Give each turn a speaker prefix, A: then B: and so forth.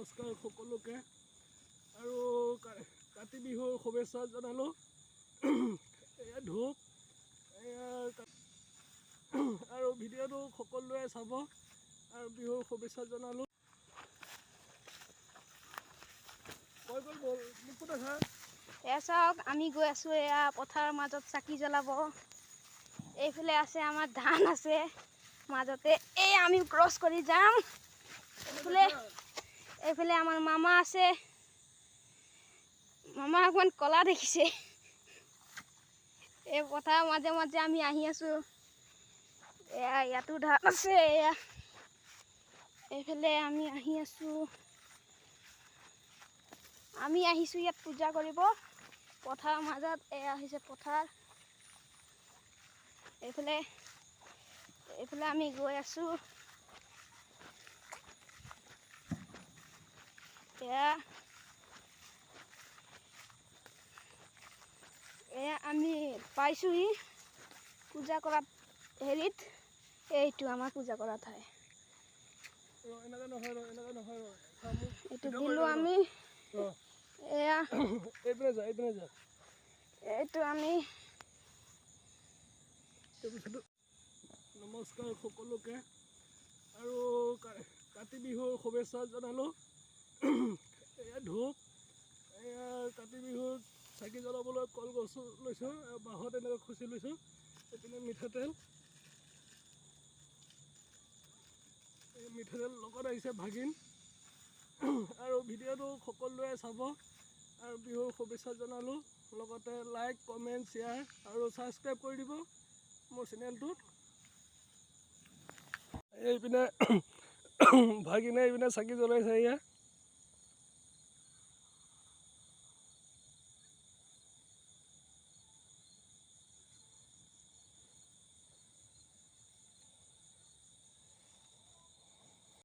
A: নমস্কাৰ সকলোকে আৰু কাতি বিহুৰ শুভেচ্ছা জনালোঁ। এয়া ধূপ আৰু ভিডিঅ'টো সকলোৱে চাব আৰু বিহুৰ শুভেচ্ছা জনালোঁ।
B: এয়া চাওক আমি গৈ আছোঁ এয়া পথাৰৰ মাজত চাকি জ্বলাব। এইফালে আছে আমাৰ ধান আছে মাজতে, এই আমি ক্ৰছ কৰি যাম। এইফালে আমাৰ মামা আছে, মামা অকমান কলা দেখিছে। এই পথাৰৰ মাজে মাজে আমি আহি আছোঁ। এয়া ইয়াতো ধান আছে, এয়া এইফালে আমি আহি আছোঁ। আমি আহিছোঁ ইয়াত পূজা কৰিব পথাৰৰ মাজত। এয়া হৈছে পথাৰ। এইফালে আমি গৈ আছোঁ। এয়া আমি পাইছোঁহি পূজা কৰাত হেৰিত। এইটো আমাৰ পূজা কৰা ঠাই। এইটো দিলোঁ আমি। এয়া এইটো আমি
A: নমস্কাৰ সকলোকে আৰু কাতি বিহুৰ শুভেচ্ছা জনালোঁ। এয়া ধূপ, এয়া কাতি বিহুত চাকি জ্বলাবলৈ কলগছ লৈছোঁ, বাঁহত এনেকৈ খুচি লৈছোঁ। এইপিনে মিঠাতেল লগত আহিছে ভাগিন। আৰু ভিডিঅ'টো সকলোৱে চাব আৰু বিহুৰ শুভেচ্ছা জনালোঁ। লগতে লাইক, কমেণ্ট, শ্বেয়াৰ আৰু ছাবস্ক্ৰাইব কৰি দিব মোৰ চেনেলটোত। এইপিনে ভাগিনে এইপিনে চাকি জ্বলাইছে। এয়া